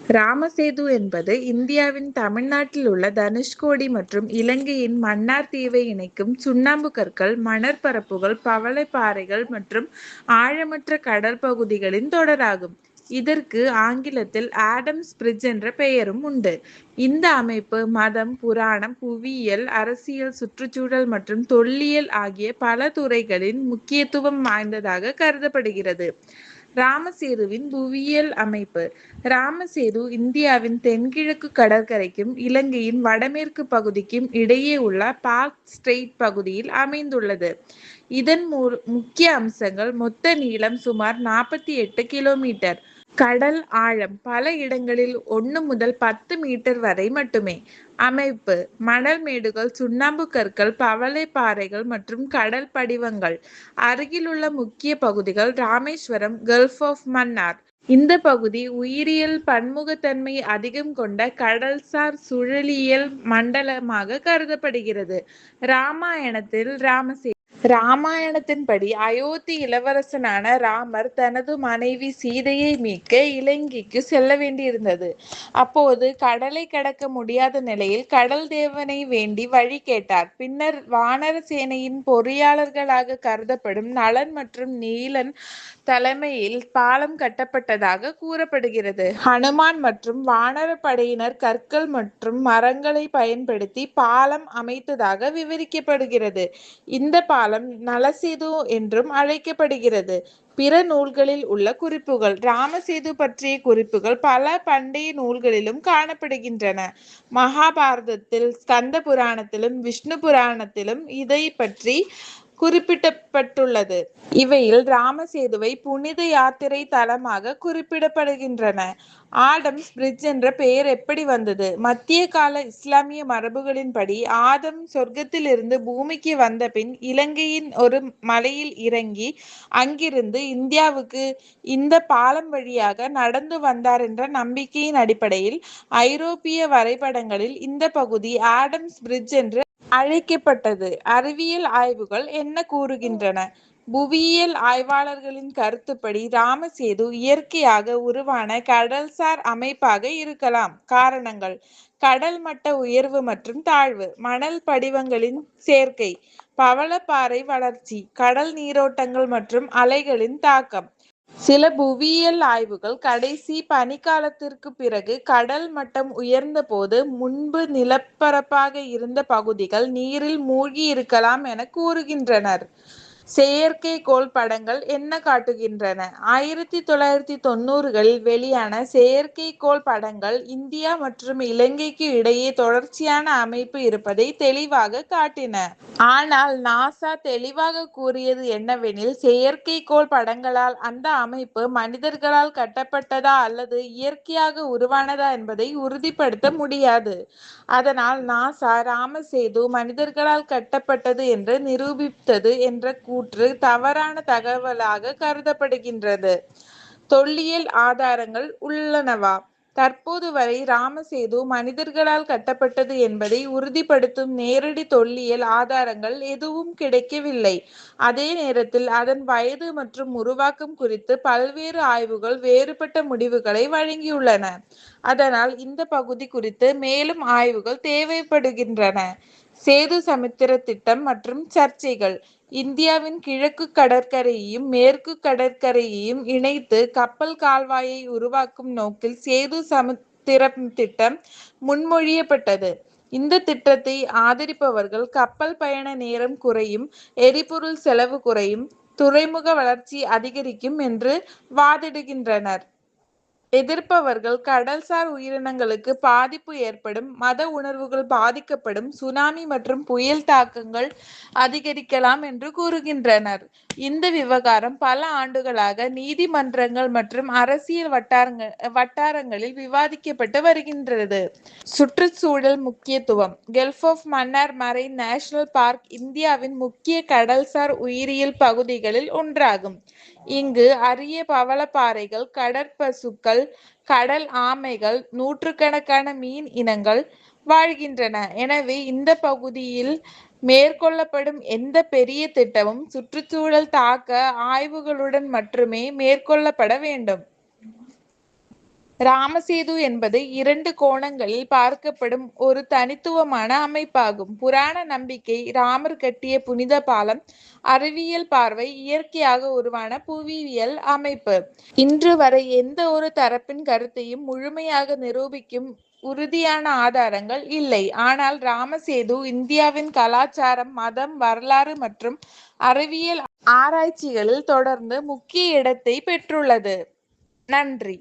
ராமசேது என்பது இந்தியாவின் தமிழ்நாட்டில் உள்ள தனுஷ்கோடி மற்றும் இலங்கையின் மன்னார் தீவை இணைக்கும் சுண்ணாம்பு கற்கள், மணற்பரப்புகள், பவளப்பாறைகள் மற்றும் ஆழமற்ற கடல் பகுதிகளின் தொடராகும். இதற்கு ஆங்கிலத்தில் ஆடம்ஸ் பிரிட்ஜ் என்ற பெயரும் உண்டு. இந்த அமைப்பு மதம், புராணம், புவியியல், அரசியல், சுற்றுச்சூழல் மற்றும் தொல்லியல் ஆகிய பல துறைகளில் முக்கியத்துவம் வாய்ந்ததாக கருதப்படுகிறது. ராமசேதுவின் புவியியல் அமைப்பு. ராமசேது இந்தியாவின் தென்கிழக்கு கடற்கரைக்கும் இலங்கையின் வடமேற்கு பகுதிக்கும் இடையே உள்ள பார்க் ஸ்ட்ரெய்ட் பகுதியில் அமைந்துள்ளது. இதன் முக்கிய அம்சங்கள்: மொத்த நீளம் சுமார் 48 கிலோமீட்டர். கடல் ஆழம் பல இடங்களில் 1 முதல் 10 மீட்டர் வரை மட்டுமே. அமைப்பு: மணல் மேடுகள், சுண்ணாம்பு கற்கள், பவளப்பாறைகள் மற்றும் கடல் படிவங்கள். அருகிலுள்ள முக்கிய பகுதிகள்: ராமேஸ்வரம், கல்ஃப் ஆஃப் மன்னார். இந்த பகுதி உயிரியல் பன்முகத்தன்மை அதிகம் கொண்ட கடல்சார் சூழலியல் மண்டலமாக கருதப்படுகிறது. ராமாயணத்தில் ராமாயணத்தின்படி அயோத்தி இளவரசனான ராமர் தனது மனைவி சீதையை மீட்க இலங்கைக்கு செல்ல வேண்டியிருந்தது. அப்போது கடலை கடக்க முடியாத நிலையில் கடல் தேவனை வேண்டி வழி கேட்டார். பின்னர் வானர சேனையின் பொறியாளர்களாக கருதப்படும் நளன் மற்றும் நீலன் தலைமையில் பாலம் கட்டப்பட்டதாக கூறப்படுகிறது. ஹனுமான் மற்றும் வானர படையினர் கற்கள் மற்றும் மரங்களை பயன்படுத்தி பாலம் அமைத்ததாக விவரிக்கப்படுகிறது. இந்த பாலம் நலசேது என்றும் அழைக்கப்படுகிறது. பிற நூல்களில் உள்ள குறிப்புகள். ராமசேது பற்றிய குறிப்புகள் பல பண்டைய நூல்களிலும் காணப்படுகின்றன. மகாபாரதத்தில், ஸ்கந்த புராணத்திலும், விஷ்ணு புராணத்திலும் இதை பற்றி குறிப்பிடப்பட்டுள்ளது. இவையில் ராமசேதுவை புனித யாத்திரை தலமாக குறிப்பிடப்படுகின்றன. ஆடம்ஸ் பிரிட்ஜ் என்ற பெயர் எப்படி வந்தது? மத்திய கால இஸ்லாமிய மரபுகளின்படி ஆதம் சொர்க்கத்திலிருந்து பூமிக்கு வந்த பின் இலங்கையின் ஒரு மலையில் இறங்கி அங்கிருந்து இந்தியாவுக்கு இந்த பாலம் வழியாக நடந்து வந்தார் என்ற நம்பிக்கையின் அடிப்படையில் ஐரோப்பிய வரைபடங்களில் இந்த பகுதி ஆடம்ஸ் பிரிட்ஜ் என்று அழைக்கப்பட்டது. அறிவியல் ஆய்வுகள் என்ன கூறுகின்றன? புவியியல் ஆய்வாளர்களின் கருத்துப்படி ராமசேது இயற்கையாக உருவான கடல்சார் அமைப்பாக இருக்கலாம். காரணங்கள்: கடல் மட்ட உயர்வு மற்றும் தாழ்வு, மணல் படிவங்களின் சேர்க்கை, பவளப்பாறை வளர்ச்சி, கடல் நீரோட்டங்கள் மற்றும் அலைகளின் தாக்கம். சில புவியியல் ஆய்வுகள் கடைசி பனிக்காலத்திற்கு பிறகு கடல் மட்டம் உயர்ந்த போது முன்பு நிலப்பரப்பாக இருந்த பகுதிகள் நீரில் மூழ்கி இருக்கலாம் என கூறுகின்றனர். செயற்கைக்கோள் படங்கள் என்ன காட்டுகின்றன? 1990களில் வெளியான செயற்கைக்கோள் படங்கள் இந்தியா மற்றும் இலங்கைக்கு இடையே தொடர்ச்சியான அமைப்பு இருப்பதை தெளிவாக காட்டின. ஆனால் நாசா தெளிவாக கூறியது என்னவெனில், செயற்கைக்கோள் படங்களால் அந்த அமைப்பு மனிதர்களால் கட்டப்பட்டதா அல்லது இயற்கையாக உருவானதா என்பதை உறுதிப்படுத்த முடியாது. அதனால் நாசா ராமசேது மனிதர்களால் கட்டப்பட்டது என்று நிரூபித்தது என்ற கூற்று தவறான தகவலாக கருதப்படுகின்றது. தொல்லியல் ஆதாரங்கள் உள்ளனவா? தற்போது வரை ராமசேது மனிதர்களால் கட்டப்பட்டது என்பதை உறுதிப்படுத்தும் நேரடி தொல்லியல் ஆதாரங்கள் எதுவும் கிடைக்கவில்லை. அதே நேரத்தில் அதன் வயது மற்றும் உருவாக்கம் குறித்து பல்வேறு ஆய்வுகள் வேறுபட்ட முடிவுகளை வழங்கியுள்ளன. அதனால் இந்த பகுதி குறித்து மேலும் ஆய்வுகள் தேவைப்படுகின்றன. சேது சமுத்திர திட்டம் மற்றும் சர்ச்சைகள். இந்தியாவின் கிழக்கு கடற்கரையையும் மேற்கு கடற்கரையையும் இணைத்து கப்பல் கால்வாயை உருவாக்கும் நோக்கில் சேது சமுத்திர திட்டம் முன்மொழியப்பட்டது. இந்த திட்டத்தை ஆதரிப்பவர்கள் கப்பல் பயண நேரம் குறையும், எரிபொருள் செலவு குறையும், துறைமுக வளர்ச்சி அதிகரிக்கும் என்று வாதிடுகின்றனர். எதிர்ப்பவர்கள் கடல்சார் உயிரினங்களுக்கு பாதிப்பு ஏற்படும், மத உணர்வுகள் பாதிக்கப்படும், சுனாமி மற்றும் புயல் தாக்கங்கள் அதிகரிக்கலாம் என்று கூறுகின்றனர். இந்த விவகாரம் பல ஆண்டுகளாக நீதிமன்றங்கள் மற்றும் அரசியல் வட்டாரங்களில் விவாதிக்கப்பட்டு வருகின்றது. சுற்றுச்சூழல் முக்கியத்துவம். Gulf of Mannar marine national park இந்தியாவின் முக்கிய கடல்சார் உயிரியல் பகுதிகளில் ஒன்றாகும். இங்கு அரிய பவளப்பாறைகள், கடற்பசுக்கள், கடல் ஆமைகள், நூற்றுக்கணக்கான மீன் இனங்கள் வாழ்கின்றன. எனவே இந்த பகுதியில் மேற்கொள்ளப்படும் எந்த பெரிய திட்டமும் சுற்றுச்சூழல் தாக்க ஆய்வுகளுடன் மட்டுமே மேற்கொள்ளப்பட வேண்டும். ராமசேது என்பது 2 கோணங்களில் பார்க்கப்படும் ஒரு தனித்துவமான அமைப்பாகும். புராண நம்பிக்கை ராமர் கட்டிய புனித பாலம், அறிவியல் பார்வை, இயற்கையாக உருவான புவியியல் அமைப்பு. இன்று வரை எந்த ஒரு தரப்பின் கருத்தையும் முழுமையாக நிரூபிக்கும் உறுதியான ஆதாரங்கள் இல்லை. ஆனால் ராமசேது இந்தியாவின் கலாச்சாரம், மதம், வரலாறு மற்றும் அறிவியல் ஆராய்ச்சிகளில் தொடர்ந்து முக்கிய இடத்தை பெற்றுள்ளது. நன்றி.